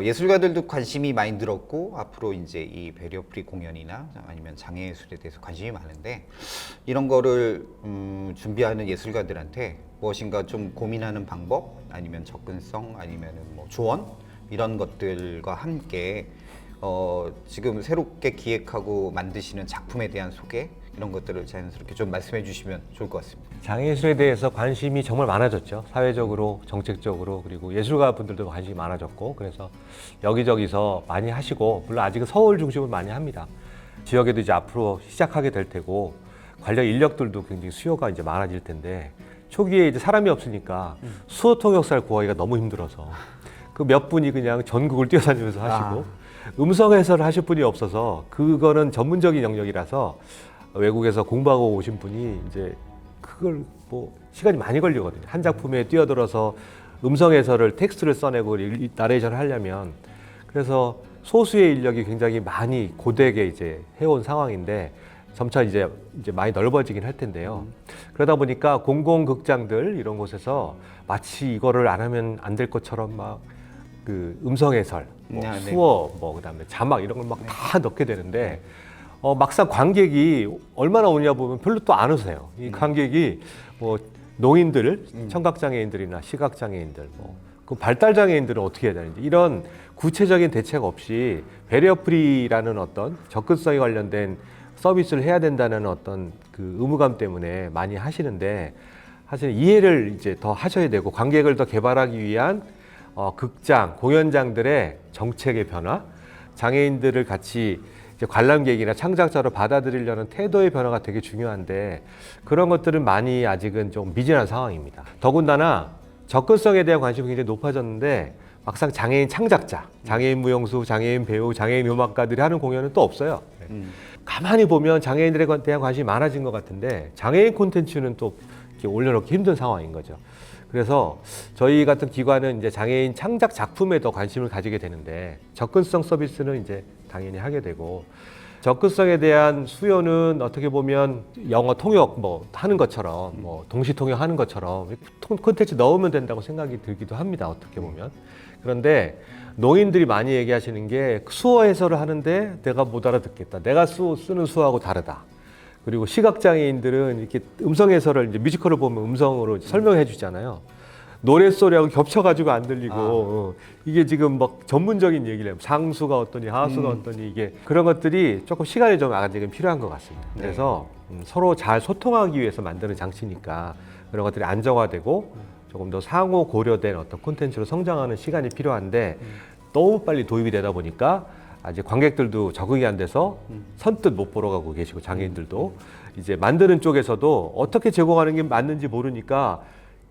예술가들도 관심이 많이 늘었고 앞으로 이제 이 배리어 프리 공연이나 아니면 장애예술에 대해서 관심이 많은데 이런 거를 준비하는 예술가들한테 무엇인가 좀 고민하는 방법 아니면 접근성 아니면은 뭐 조언 이런 것들과 함께 지금 새롭게 기획하고 만드시는 작품에 대한 소개 이런 것들을 자연스럽게 좀 말씀해 주시면 좋을 것 같습니다. 장애예술에 대해서 관심이 정말 많아졌죠. 사회적으로, 정책적으로, 그리고 예술가 분들도 관심이 많아졌고, 그래서 여기저기서 많이 하시고, 물론 아직은 서울 중심으로 많이 합니다. 지역에도 이제 앞으로 시작하게 될 테고, 관련 인력들도 굉장히 수요가 이제 많아질 텐데, 초기에 이제 사람이 없으니까 수어 통역사를 구하기가 너무 힘들어서, 그 몇 분이 그냥 전국을 뛰어다니면서 하시고, 음성 해설을 하실 분이 없어서, 그거는 전문적인 영역이라서, 외국에서 공부하고 오신 분이 이제 그걸 뭐 시간이 많이 걸리거든요. 한 작품에 뛰어들어서 음성 해설을 텍스트를 써내고 나레이션을 하려면 그래서 소수의 인력이 굉장히 많이 고되게 이제 해온 상황인데 점차 이제 많이 넓어지긴 할 텐데요. 그러다 보니까 공공극장들 이런 곳에서 마치 이거를 안 하면 안 될 것처럼 막 그 음성 해설, 뭐 수어, 뭐 그다음에 자막 이런 걸 막 다 넣게 되는데. 막상 관객이 얼마나 오냐 보면 별로 또 안 오세요. 이 관객이 뭐 노인들, 청각장애인들이나 시각장애인들, 그 발달장애인들은 어떻게 해야 되는지 이런 구체적인 대책 없이 배리어 프리라는 어떤 접근성에 관련된 서비스를 해야 된다는 어떤 그 의무감 때문에 많이 하시는데 사실 이해를 이제 더 하셔야 되고 관객을 더 개발하기 위한 극장, 공연장들의 정책의 변화, 장애인들을 같이 관람객이나 창작자로 받아들이려는 태도의 변화가 되게 중요한데 그런 것들은 많이 아직은 좀 미진한 상황입니다. 더군다나 접근성에 대한 관심이 굉장히 높아졌는데 막상 장애인 창작자, 장애인 무용수, 장애인 배우, 장애인 음악가들이 하는 공연은 또 없어요. 가만히 보면 장애인들에 대한 관심이 많아진 것 같은데 장애인 콘텐츠는 또 이렇게 올려놓기 힘든 상황인 거죠. 그래서 저희 같은 기관은 이제 장애인 창작 작품에 더 관심을 가지게 되는데 접근성 서비스는 이제 당연히 하게 되고 접근성에 대한 수요는 어떻게 보면 영어 통역 뭐 하는 것처럼 뭐 동시 통역하는 것처럼 콘텐츠 넣으면 된다고 생각이 들기도 합니다. 어떻게 보면. 그런데 노인들이 많이 얘기하시는 게 수어 해설을 하는데 내가 못 알아듣겠다. 내가 쓰는 수어하고 다르다. 그리고 시각장애인들은 이렇게 음성 해설을 이제 뮤지컬을 보면 음성으로 설명해 주잖아요. 노랫소리하고 겹쳐가지고 안 들리고 이게 지금 막 전문적인 얘기를 해요. 상수가 어떠니 하수가 어떠니 이게 그런 것들이 조금 시간이 좀 아직은 필요한 것 같습니다. 그래서 서로 잘 소통하기 위해서 만드는 장치니까 그런 것들이 안정화되고 조금 더 상호 고려된 어떤 콘텐츠로 성장하는 시간이 필요한데 너무 빨리 도입이 되다 보니까 아직 관객들도 적응이 안 돼서 선뜻 못 보러 가고 계시고 장애인들도 이제 만드는 쪽에서도 어떻게 제공하는 게 맞는지 모르니까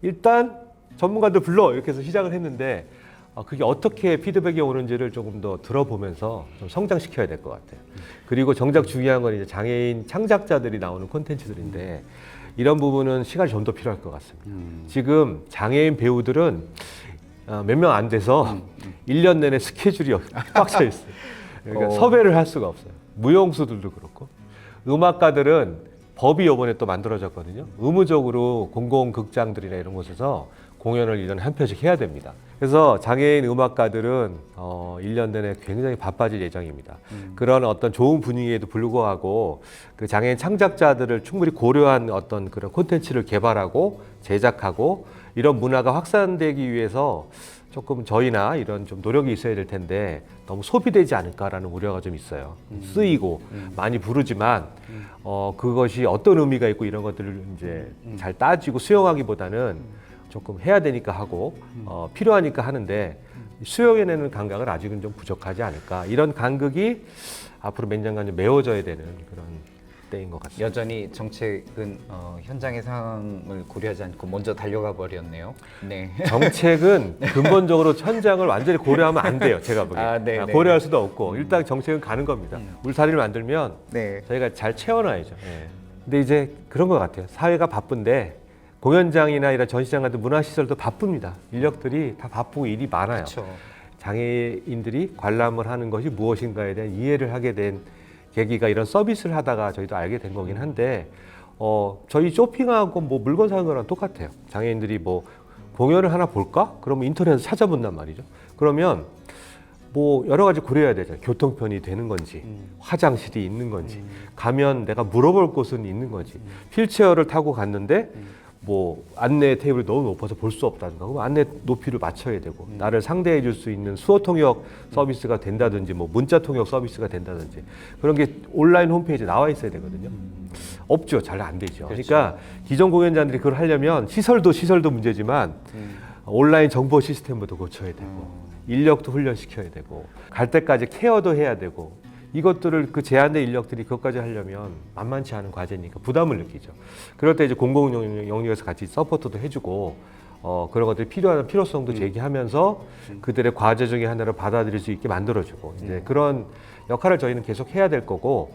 일단 전문가들 불러 이렇게 해서 시작을 했는데 그게 어떻게 피드백이 오는지를 조금 더 들어보면서 좀 성장시켜야 될 것 같아요. 그리고 정작 중요한 건 이제 장애인 창작자들이 나오는 콘텐츠들인데 이런 부분은 시간이 좀 더 필요할 것 같습니다. 지금 장애인 배우들은 몇 명 안 돼서 1년 내내 스케줄이 꽉 차 있어요. 그러니까 섭외를 할 수가 없어요. 무용수들도 그렇고 음악가들은 법이 이번에 또 만들어졌거든요. 의무적으로 공공극장들이나 이런 곳에서 공연을 1년에 한 편씩 해야 됩니다. 그래서 장애인 음악가들은 1년 내내 굉장히 바빠질 예정입니다. 그런 어떤 좋은 분위기에도 불구하고 그 장애인 창작자들을 충분히 고려한 어떤 그런 콘텐츠를 개발하고 제작하고 이런 문화가 확산되기 위해서 조금 저희나 이런 좀 노력이 있어야 될 텐데 너무 소비되지 않을까라는 우려가 좀 있어요. 쓰이고 많이 부르지만 그것이 어떤 의미가 있고 이런 것들을 이제 잘 따지고 수용하기보다는 조금 해야 되니까 하고 필요하니까 하는데 수용해내는 감각은 아직은 좀 부족하지 않을까. 이런 간극이 앞으로 몇 년간 좀 메워져야 되는 그런 때인 것 같습니다. 여전히 정책은 현장의 상황을 고려하지 않고 먼저 달려가 버렸네요. 네. 정책은 근본적으로 현장을 완전히 고려하면 안 돼요. 제가 보기에. 네, 네. 고려할 수도 없고 일단 정책은 가는 겁니다. 울타리를 만들면 네. 저희가 잘 채워놔야죠. 근데 이제 그런 것 같아요. 사회가 바쁜데 공연장이나 이런 전시장 같은 문화시설도 바쁩니다. 인력들이 다 바쁘고 일이 많아요. 그렇죠. 장애인들이 관람을 하는 것이 무엇인가에 대한 이해를 하게 된 계기가 이런 서비스를 하다가 저희도 알게 된 거긴 한데 저희 쇼핑하고 뭐 물건 사는 거랑 똑같아요. 장애인들이 뭐 공연을 하나 볼까? 그러면 인터넷에서 찾아본단 말이죠. 그러면 뭐 여러 가지 고려해야 되잖아요. 교통편이 되는 건지, 화장실이 있는 건지, 가면 내가 물어볼 곳은 있는 건지. 휠체어를 타고 갔는데 뭐 안내 테이블이 너무 높아서 볼 수 없다든가, 그럼 안내 높이를 맞춰야 되고, 나를 상대해 줄 수 있는 수어 통역 서비스가 된다든지, 뭐 문자 통역 서비스가 된다든지, 그런 게 온라인 홈페이지에 나와 있어야 되거든요. 없죠. 잘 안 되죠. 그렇죠. 그러니까 기존 공연자들이 그걸 하려면 시설도 문제지만 온라인 정보 시스템부터 고쳐야 되고, 인력도 훈련시켜야 되고, 갈 때까지 케어도 해야 되고, 이것들을 그 제한된 인력들이 그것까지 하려면 만만치 않은 과제니까 부담을 느끼죠. 그럴 때 이제 공공 영역에서 같이 서포트도 해주고, 그런 것들이 필요한 필요성도 제기하면서 그들의 과제 중에 하나를 받아들일 수 있게 만들어주고, 이제 그런 역할을 저희는 계속 해야 될 거고,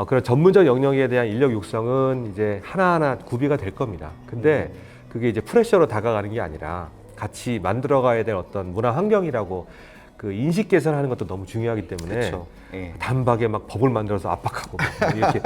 그런 전문적 영역에 대한 인력 육성은 이제 하나하나 구비가 될 겁니다. 근데 그게 이제 프레셔로 다가가는 게 아니라 같이 만들어가야 될 어떤 문화 환경이라고, 그 인식 개선하는 것도 너무 중요하기 때문에 그렇죠. 예. 단박에 막 법을 만들어서 압박하고 이렇게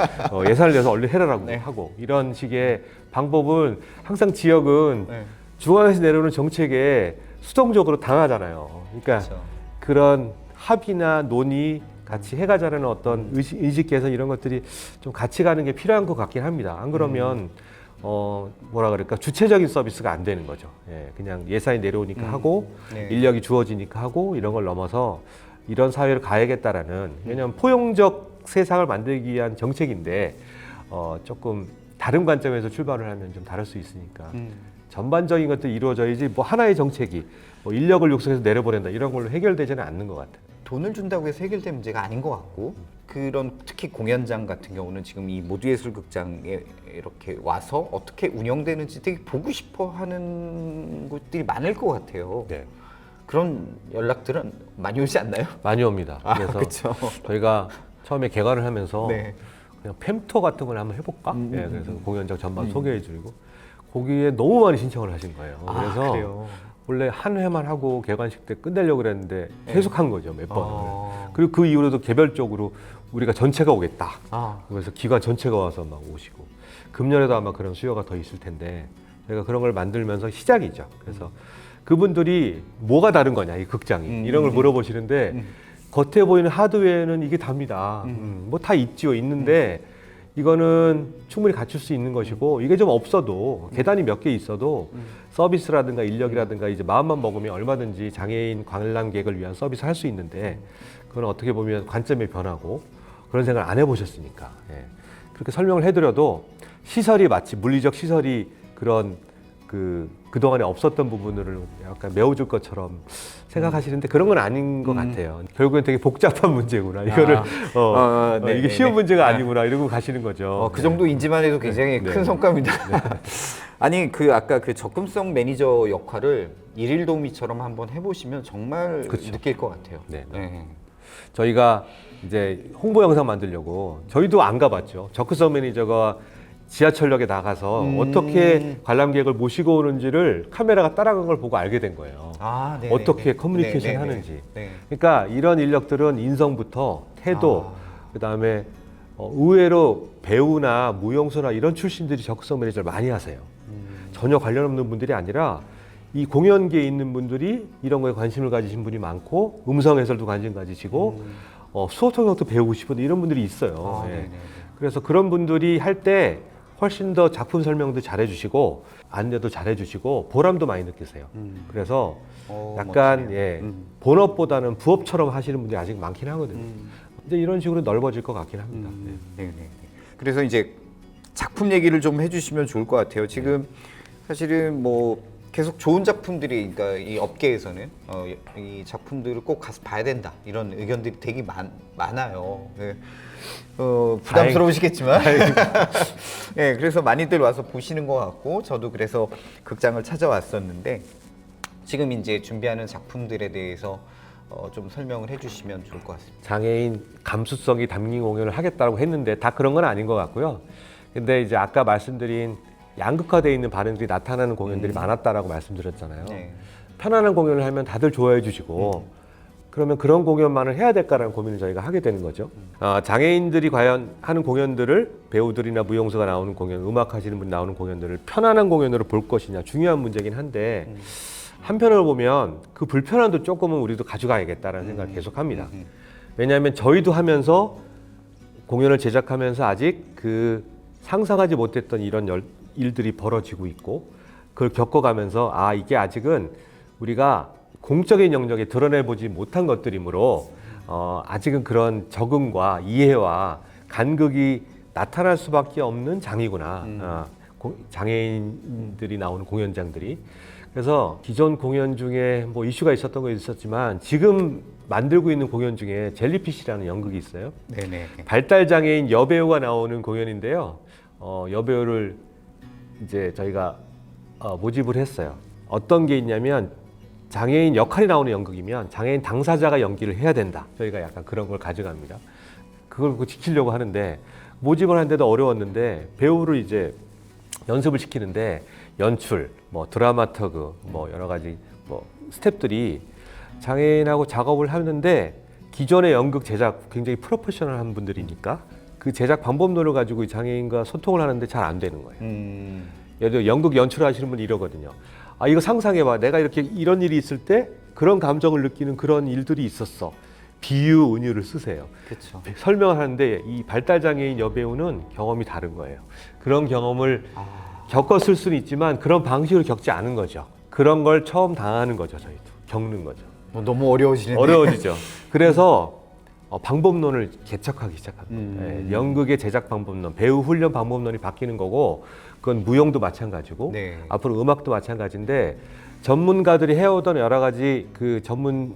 예산을 내서 얼른 해라라고 네. 하고, 이런 식의 방법은 항상 지역은 네. 중앙에서 내려오는 정책에 수동적으로 당하잖아요. 그러니까 그렇죠. 그런 합의나 논의 같이 해가자는 어떤 의식 개선, 이런 것들이 좀 같이 가는 게 필요한 것 같긴 합니다. 안 그러면 뭐라 그럴까, 주체적인 서비스가 안 되는 거죠. 예, 그냥 예산이 내려오니까 하고, 네. 인력이 주어지니까 하고, 이런 걸 넘어서 이런 사회를 가야겠다라는, 왜냐하면 포용적 세상을 만들기 위한 정책인데 조금 다른 관점에서 출발을 하면 좀 다를 수 있으니까 전반적인 것들이 이루어져야지, 뭐 하나의 정책이 뭐 인력을 육성해서 내려보낸다 이런 걸로 해결되지는 않는 것 같아요. 돈을 준다고 해서 해결될 문제가 아닌 것 같고, 그런 특히 공연장 같은 경우는 지금 이 모두예술극장에 이렇게 와서 어떻게 운영되는지 되게 보고 싶어 하는 곳들이 많을 것 같아요. 네. 그런 연락들은 많이 오지 않나요? 많이 옵니다. 그래서 그렇죠. 저희가 처음에 개관을 하면서 네. 그냥 팸투어 같은 걸 한번 해볼까? 예, 그래서 공연장 전반 소개해드리고, 거기에 너무 많이 신청을 하신 거예요. 그래서 그래요. 원래 한 회만 하고 개관식 때 끝내려고 그랬는데 계속 한 거죠, 몇 번을. 그리고 그 이후로도 개별적으로 우리가 전체가 오겠다. 그래서 기관 전체가 와서 막 오시고, 금년에도 아마 그런 수요가 더 있을 텐데, 저희가 그런 걸 만들면서 시작이죠. 그래서 그분들이 뭐가 다른 거냐, 이 극장이, 이런 걸 물어보시는데, 겉에 보이는 하드웨어는 이게 답니다. 뭐 다 있지요, 있는데 이거는 충분히 갖출 수 있는 것이고, 이게 좀 없어도, 계단이 몇 개 있어도 서비스라든가 인력이라든가 이제 마음만 먹으면 얼마든지 장애인 관람객을 위한 서비스 할 수 있는데, 그건 어떻게 보면 관점의 변화고, 그런 생각을 안 해보셨으니까. 예. 그렇게 설명을 해드려도 시설이 마치 물리적 시설이 그런 그동안에 없었던 부분을 약간 메워줄 것처럼 생각하시는데, 그런 건 아닌 것 같아요. 결국엔 되게 복잡한 문제구나. 이거를 네, 이게 네, 쉬운 네. 문제가 아니구나, 이러고 가시는 거죠. 그 정도 인지만 해도 굉장히 네. 큰 성과입니다. 아니, 아까 그 접근성 매니저 역할을 일일 도우미처럼 한번 해보시면 정말 그쵸. 느낄 것 같아요. 네. 네. 저희가 이제 홍보 영상 만들려고, 저희도 안 가봤죠. 접근성 매니저가 지하철역에 나가서 어떻게 관람객을 모시고 오는지를 카메라가 따라간 걸 보고 알게 된 거예요. 네네네. 어떻게 커뮤니케이션 네네네. 하는지. 네. 그러니까 이런 인력들은 인성부터 태도, 그다음에 의외로 배우나 무용수나 이런 출신들이 적극성 매니저를 많이 하세요. 전혀 관련 없는 분들이 아니라 이 공연계에 있는 분들이 이런 거에 관심을 가지신 분이 많고, 음성 해설도 관심 가지시고, 수어 통역도 배우고 싶은 이런 분들이 있어요. 예. 네네네. 그래서 그런 분들이 할 때 훨씬 더 작품 설명도 잘해주시고, 안내도 잘해주시고, 보람도 많이 느끼세요. 그래서 약간 멋지네요. 본업보다는 부업처럼 하시는 분들이 아직 많긴 하거든요. 이제 이런 식으로 넓어질 것 같긴 합니다. 네. 네네. 그래서 이제 작품 얘기를 좀 해주시면 좋을 것 같아요. 지금 사실은 뭐 계속 좋은 작품들이, 그러니까 이 업계에서는 이 작품들을 꼭 가서 봐야 된다, 이런 의견들이 되게 많아요. 네. 부담스러우시겠지만, 네, 그래서 많이들 와서 보시는 것 같고, 저도 그래서 극장을 찾아왔었는데, 지금 이제 준비하는 작품들에 대해서 좀 설명을 해주시면 좋을 것 같습니다. 장애인 감수성이 담긴 공연을 하겠다고 했는데 다 그런 건 아닌 것 같고요. 근데 이제 아까 말씀드린 양극화되어 있는 반응들이 나타나는 공연들이 많았다라고 말씀드렸잖아요. 네. 편안한 공연을 하면 다들 좋아해 주시고, 그러면 그런 공연만을 해야 될까라는 고민을 저희가 하게 되는 거죠. 장애인들이 과연 하는 공연들을, 배우들이나 무용수가 나오는 공연, 음악 하시는 분 나오는 공연들을 편안한 공연으로 볼 것이냐, 중요한 문제긴 한데, 한편으로 보면 그 불편함도 조금은 우리도 가져가야겠다라는 생각을 계속 합니다. 왜냐하면 저희도 하면서 공연을 제작하면서 아직 그 상상하지 못했던 이런 일들이 벌어지고 있고 그걸 겪어가면서 아 이게 아직은 우리가 공적인 영역에 드러내보지 못한 것들이므로 아직은 그런 적응과 이해와 간극이 나타날 수밖에 없는 장이구나. 장애인들이 나오는 공연장들이. 그래서 기존 공연 중에 뭐 이슈가 있었던 거 있었지만 지금 만들고 있는 공연 중에 젤리피쉬라는 연극이 있어요. 네네. 발달 장애인 여배우가 나오는 공연인데요. 여배우를 이제 저희가 모집을 했어요. 어떤 게 있냐면 장애인 역할이 나오는 연극이면 장애인 당사자가 연기를 해야 된다. 저희가 약간 그런 걸 가져갑니다. 그걸 지키려고 하는데 모집을 하는데도 어려웠는데 배우를 이제 연습을 시키는데 연출, 뭐 드라마터그, 뭐 여러 가지 뭐 스태프들이 장애인하고 작업을 하는데 기존의 연극 제작 굉장히 프로페셔널한 분들이니까 그 제작 방법론을 가지고 장애인과 소통을 하는데 잘 안 되는 거예요. 예를 들어 연극 연출하시는 분이 이러거든요. 아 이거 상상해봐. 내가 이렇게 이런 일이 있을 때 그런 감정을 느끼는 그런 일들이 있었어. 비유, 은유를 쓰세요. 그렇죠. 설명을 하는데 이 발달장애인 여배우는 경험이 다른 거예요. 그런 경험을 겪었을 수는 있지만 그런 방식으로 겪지 않은 거죠. 그런 걸 처음 당하는 거죠. 저희도 겪는 거죠. 너무 어려워지는데. 어려워지죠. 그래서 방법론을 개척하기 시작합니다. 예, 연극의 제작 방법론, 배우 훈련 방법론이 바뀌는 거고 그건 무용도 마찬가지고 네. 앞으로 음악도 마찬가지인데 전문가들이 해오던 여러 가지 그 전문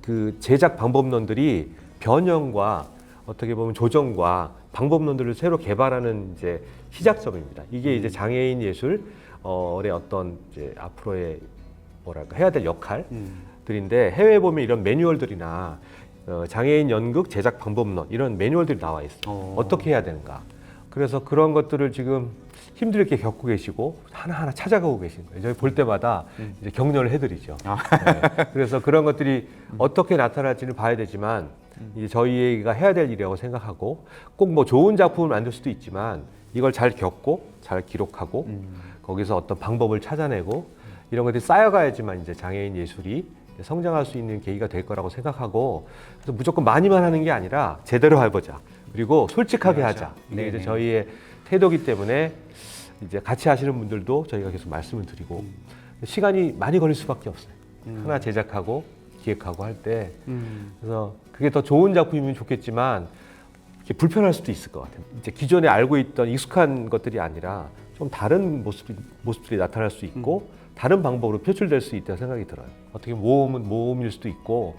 그 제작 방법론들이 변형과 어떻게 보면 조정과 방법론들을 새로 개발하는 이제 시작점입니다. 이게 이제 장애인 예술의 어떤 이제 앞으로의 뭐랄까 해야 될 역할들인데 해외에 보면 이런 매뉴얼들이나 장애인 연극 제작 방법론 이런 매뉴얼들이 나와 있어요. 어떻게 해야 되는가. 그래서 그런 것들을 지금 힘들게 겪고 계시고 하나하나 찾아가고 계신 거예요. 저희 볼 때마다 이제 격려를 해드리죠. 네. 그래서 그런 것들이 어떻게 나타날지는 봐야 되지만 이제 저희가 해야 될 일이라고 생각하고 꼭 뭐 좋은 작품을 만들 수도 있지만 이걸 잘 겪고 잘 기록하고 거기서 어떤 방법을 찾아내고 이런 것들이 쌓여가야지만 이제 장애인 예술이 성장할 수 있는 계기가 될 거라고 생각하고 그래서 무조건 많이만 하는 게 아니라 제대로 해보자. 그리고 솔직하게 하자. 이게 이제 저희의 태도기 때문에 이제 같이 하시는 분들도 저희가 계속 말씀을 드리고 시간이 많이 걸릴 수밖에 없어요. 하나 제작하고 기획하고 할 때 그래서 그게 더 좋은 작품이면 좋겠지만 이렇게 불편할 수도 있을 것 같아요. 이제 기존에 알고 있던 익숙한 것들이 아니라 좀 다른 모습들이 나타날 수 있고 다른 방법으로 표출될 수 있다고 생각이 들어요. 어떻게 모험은 모험일 수도 있고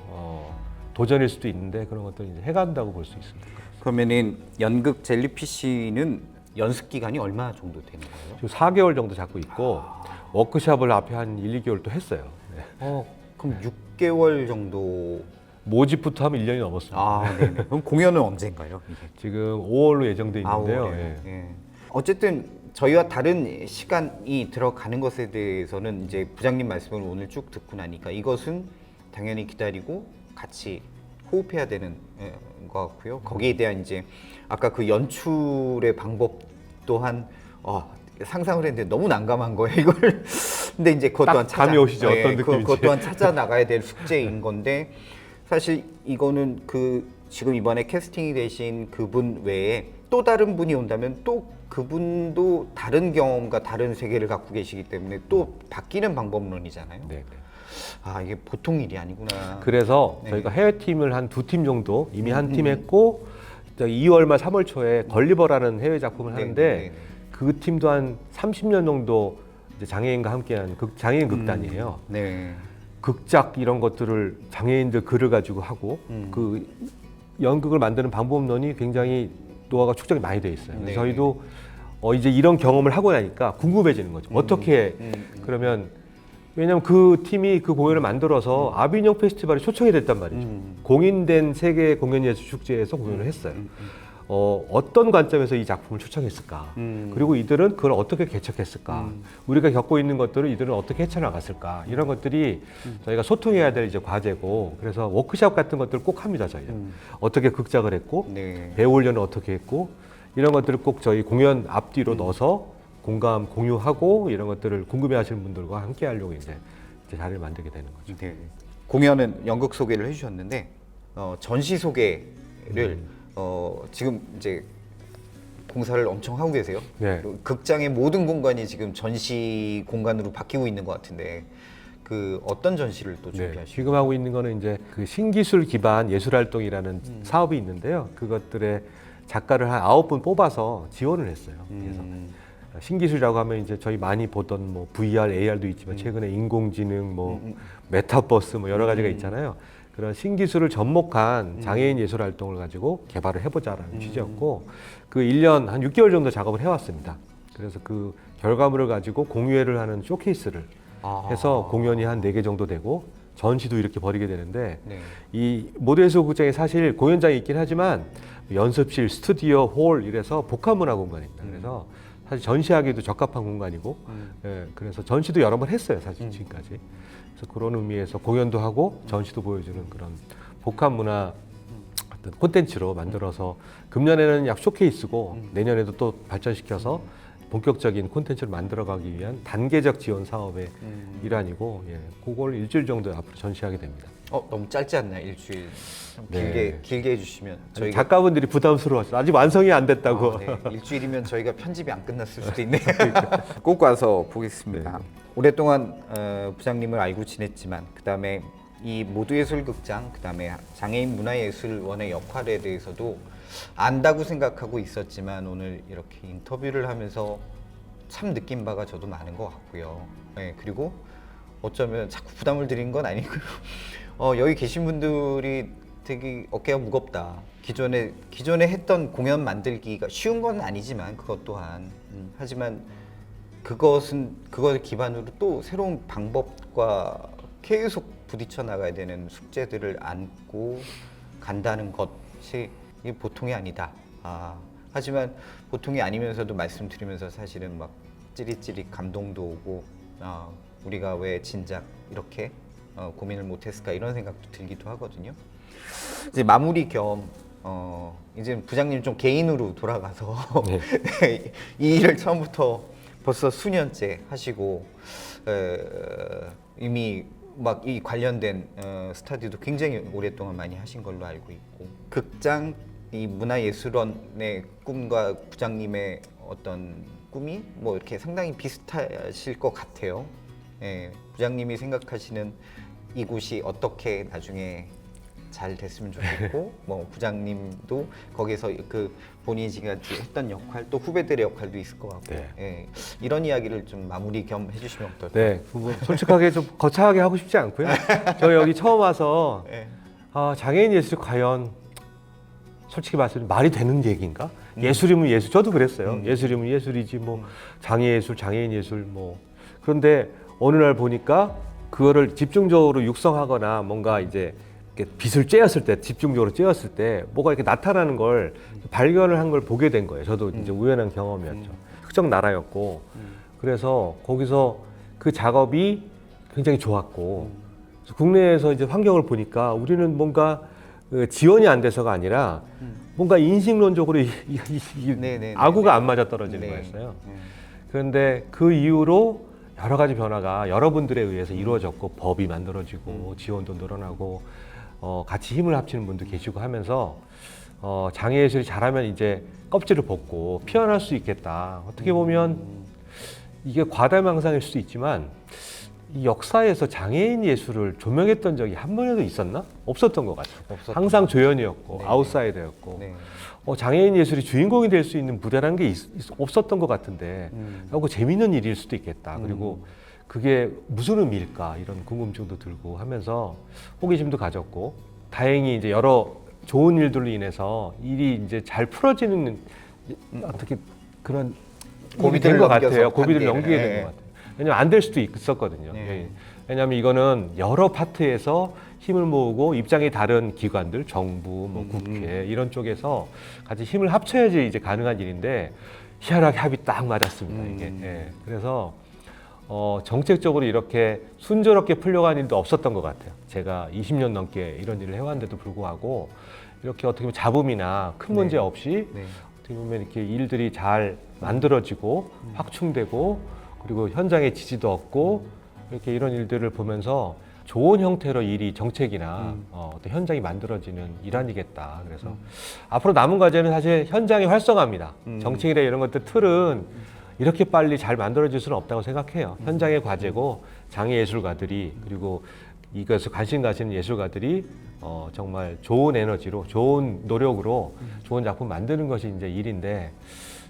도전일 수도 있는데 그런 것들 이제 해간다고 볼 수 있습니다. 그러면은 연극 젤리피쉬는 연습 기간이 얼마 정도 되는 거예요? 지금 4개월 정도 잡고 있고 워크숍을 앞에 한 1, 2개월 또 했어요. 네. 그럼 6개월 정도. 모집부터 하면 1년이 넘었습니다. 아, 네네. 그럼 공연은 언제인가요? 이게? 지금 5월로 예정돼 있는데요. 5월에. 예. 예. 어쨌든 저희와 다른 시간이 들어가는 것에 대해서는 이제 부장님 말씀을 오늘 쭉 듣고 나니까 이것은 당연히 기다리고 같이 호흡해야 되는 것 같고요. 거기에 대한 이제 아까 그 연출의 방법 또한 상상을 했는데 너무 난감한 거예요. 이걸 근데 이제 그것 또한 감이 오시죠? 어떤 느낌인지. 그것 또한 찾아 나가야 될 숙제인 건데 사실 이거는 그 지금 이번에 캐스팅이 되신 그분 외에 또 다른 분이 온다면 또 그분도 다른 경험과 다른 세계를 갖고 계시기 때문에 또 바뀌는 방법론이잖아요. 네. 아 이게 보통 일이 아니구나. 그래서 네. 저희가 해외 팀을 한 2팀 정도 이미 한 팀 했고 2월 말 3월 초에 걸리버라는 해외 작품을 하는데 그 팀도 한 30년 정도 이제 장애인과 함께한 장애인 극단이에요. 네. 극작 이런 것들을 장애인들 글을 가지고 하고 그 연극을 만드는 방법론이 굉장히 노하우가 축적이 많이 돼 있어요. 네. 저희도 이제 이런 경험을 하고 나니까 궁금해지는 거죠. 어떻게 그러면 왜냐하면 그 팀이 그 공연을 만들어서 아비뇽 페스티벌에 초청이 됐단 말이죠. 공인된 세계 공연예술 축제에서 공연을 했어요. 어떤 관점에서 이 작품을 초청했을까? 그리고 이들은 그걸 어떻게 개척했을까? 우리가 겪고 있는 것들을 이들은 어떻게 헤쳐나갔을까? 이런 것들이 저희가 소통해야 될 이제 과제고, 그래서 워크숍 같은 것들을 꼭 합니다, 저희는. 어떻게 극작을 했고, 네. 배우 훈련을 어떻게 했고, 이런 것들을 꼭 저희 공연 앞뒤로 넣어서 공감, 공유하고 이런 것들을 궁금해하시는 분들과 함께 하려고 이제 이제 자리를 만들게 되는 거죠. 네. 공연은 연극 소개를 해주셨는데 전시 소개를 지금 이제 공사를 엄청 하고 계세요. 네. 극장의 모든 공간이 지금 전시 공간으로 바뀌고 있는 것 같은데 그 어떤 전시를 또 네, 준비하시나요? 지금 하고 있는 거는 이제 그 신기술 기반 예술활동이라는 사업이 있는데요. 그것들의 작가를 한 9분 뽑아서 지원을 했어요. 그래서 신기술이라고 하면 이제 저희 많이 보던 뭐 VR, AR도 있지만 최근에 인공지능, 뭐 메타버스 뭐 여러 가지가 있잖아요. 그런 신기술을 접목한 장애인 예술 활동을 가지고 개발을 해보자라는 취지였고 그 1년 한 6개월 정도 작업을 해왔습니다. 그래서 그 결과물을 가지고 공유회를 하는 쇼케이스를 해서 공연이 한 4개 정도 되고 전시도 이렇게 벌이게 되는데 네. 이 모델예술 극장에 사실 공연장이 있긴 하지만 연습실, 스튜디오, 홀 이래서 복합문화 공간입니다. 그래서 사실 전시하기도 적합한 공간이고 예, 그래서 전시도 여러 번 했어요. 사실 지금까지. 그래서 그런 의미에서 공연도 하고 전시도 보여주는 그런 복합문화 어떤 콘텐츠로 만들어서 금년에는 약 쇼케이스고 내년에도 또 발전시켜서 본격적인 콘텐츠를 만들어가기 위한 단계적 지원 사업의 일환이고 예, 그걸 일주일 정도 앞으로 전시하게 됩니다. 너무 짧지 않나요? 일주일 좀 네. 길게 해주시면 저희가 작가분들이 부담스러워하죠. 아직 완성이 안 됐다고. 네. 일주일이면 저희가 편집이 안 끝났을 수도 있네요. 꼭 와서 보겠습니다. 네. 오랫동안 부장님을 알고 지냈지만 그다음에 이 모두예술극장 그다음에 장애인 문화예술원의 역할에 대해서도 안다고 생각하고 있었지만 오늘 이렇게 인터뷰를 하면서 참 느낀 바가 저도 많은 것 같고요. 네, 그리고 어쩌면 자꾸 부담을 드린 건 아니고요. 여기 계신 분들이 되게 어깨가 무겁다. 기존에 했던 공연 만들기가 쉬운 건 아니지만 그것 또한 하지만 그걸 기반으로 또 새로운 방법과 계속 부딪혀 나가야 되는 숙제들을 안고 간다는 것이 이게 보통이 아니다. 하지만 보통이 아니면서도 말씀드리면서 사실은 막 찌릿찌릿 감동도 오고 우리가 왜 진작 이렇게 고민을 못했을까 이런 생각도 들기도 하거든요. 이제 마무리 겸 이제 부장님 좀 개인으로 돌아가서 네, 이 일을 처음부터 벌써 수년째 하시고 이미 막 이 관련된 스터디도 굉장히 오랫동안 많이 하신 걸로 알고 있고 극장 이 문화예술원의 꿈과 부장님의 어떤 꿈이 뭐 이렇게 상당히 비슷하실 것 같아요. 예, 부장님이 생각하시는 이곳이 어떻게 나중에 잘 됐으면 좋겠고 뭐 부장님도 거기서 그 본인이 지금 했던 역할 또 후배들의 역할도 있을 것 같고 네. 예, 이런 이야기를 좀 마무리 겸 해주시면 어떨까요? 네, 그거 솔직하게 좀 거창하게 하고 싶지 않고요. 저 여기 처음 와서 예. 장애인 예술이 과연 솔직히 말씀드리면 말이 되는 얘기인가? 예술이면 예술, 저도 그랬어요. 예술이면 예술이지 뭐 장애예술, 장애인 예술 뭐 그런데 어느 날 보니까 그거를 집중적으로 육성하거나 뭔가 이제 이렇게 빗을 쬐었을 때 집중적으로 쬐었을 때 뭐가 이렇게 나타나는 걸 발견을 한 걸 보게 된 거예요. 저도 이제 우연한 경험이었죠. 특정 나라였고 그래서 거기서 그 작업이 굉장히 좋았고 그래서 국내에서 이제 환경을 보니까 우리는 뭔가 지원이 안 돼서가 아니라 뭔가 인식론적으로 네네네. 아구가 안 맞아 떨어지는 네. 거였어요. 그런데 그 이후로 여러 가지 변화가 여러분들에 의해서 이루어졌고 법이 만들어지고 지원도 늘어나고 같이 힘을 합치는 분도 계시고 하면서 장애예술이 잘하면 이제 껍질을 벗고 피어날 수 있겠다. 어떻게 보면 이게 과대망상일 수도 있지만 이 역사에서 장애인 예술을 조명했던 적이 한 번에도 있었나? 없었던 것 같아요. 항상 조연이었고 네. 아웃사이더였고 네. 장애인 예술이 주인공이 될 수 있는 무대라는 게 없었던 것 같은데 하고 재미있는 일일 수도 있겠다. 그리고 그게 무슨 의미일까 이런 궁금증도 들고 하면서 호기심도 가졌고 다행히 이제 여러 좋은 일들로 인해서 일이 이제 잘 풀어지는 어떻게 그런 고비들을 된것 넘겨서 같아요. 고비를 단계를. 넘기게 된 네. 것 같아요. 왜냐면 안 될 수도 있었거든요. 네. 왜냐하면 이거는 여러 파트에서 힘을 모으고 입장이 다른 기관들, 정부, 뭐 국회 이런 쪽에서 같이 힘을 합쳐야지 이제 가능한 일인데 희한하게 합이 딱 맞았습니다. 이게. 예. 그래서 정책적으로 이렇게 순조롭게 풀려간 일도 없었던 것 같아요. 제가 20년 넘게 이런 일을 해왔는데도 불구하고 이렇게 어떻게 보면 잡음이나 큰 문제 없이 네. 어떻게 보면 이렇게 일들이 잘 만들어지고 확충되고 그리고 현장에 지지도 얻고 이렇게 이런 일들을 보면서 좋은 형태로 일이 정책이나 어떤 현장이 만들어지는 일환이겠다. 그래서 앞으로 남은 과제는 사실 현장의 활성화입니다. 정책이나 이런 것들 틀은 이렇게 빨리 잘 만들어질 수는 없다고 생각해요. 현장의 과제고 장애 예술가들이 그리고 이것을 관심 가시는 예술가들이 정말 좋은 에너지로 좋은 노력으로 좋은 작품 만드는 것이 이제 일인데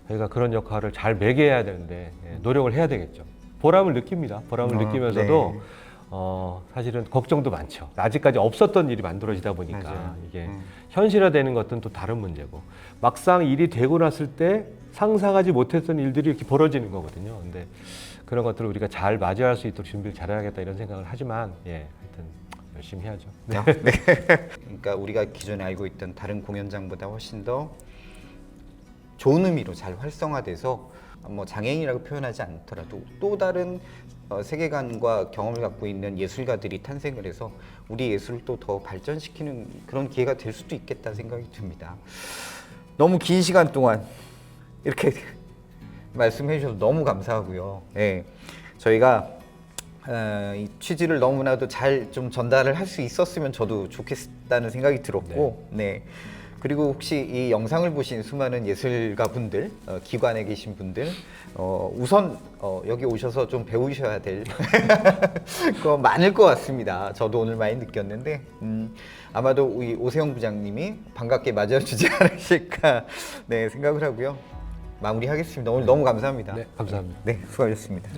저희가 그런 역할을 잘 매개해야 되는데 노력을 해야 되겠죠. 보람을 느낍니다. 보람을 느끼면서도 네. 사실은 걱정도 많죠. 아직까지 없었던 일이 만들어지다 보니까 맞아요. 이게 현실화되는 것은 또 다른 문제고 막상 일이 되고 났을 때 상상하지 못했던 일들이 이렇게 벌어지는 거거든요. 근데 그런 것들을 우리가 잘 맞이할 수 있도록 준비를 잘해야겠다 이런 생각을 하지만 하여튼 열심히 해야죠. 네. 그러니까 우리가 기존에 알고 있던 다른 공연장보다 훨씬 더 좋은 의미로 잘 활성화돼서 뭐 장애인이라고 표현하지 않더라도 또 다른 세계관과 경험을 갖고 있는 예술가들이 탄생을 해서 우리 예술을 또 더 발전시키는 그런 기회가 될 수도 있겠다 생각이 듭니다. 너무 긴 시간 동안 이렇게 말씀해 주셔서 너무 감사하고요. 네, 저희가 이 취지를 너무나도 잘 좀 전달을 할 수 있었으면 저도 좋겠다는 생각이 들었고, 네. 그리고 혹시 이 영상을 보신 수많은 예술가 분들, 기관에 계신 분들, 우선 여기 오셔서 좀 배우셔야 될 거 많을 것 같습니다. 저도 오늘 많이 느꼈는데 아마도 우리 오세영 부장님이 반갑게 맞아주지 않으실까 네, 생각을 하고요. 마무리하겠습니다. 오늘 너무 감사합니다. 네, 감사합니다. 네, 수고하셨습니다.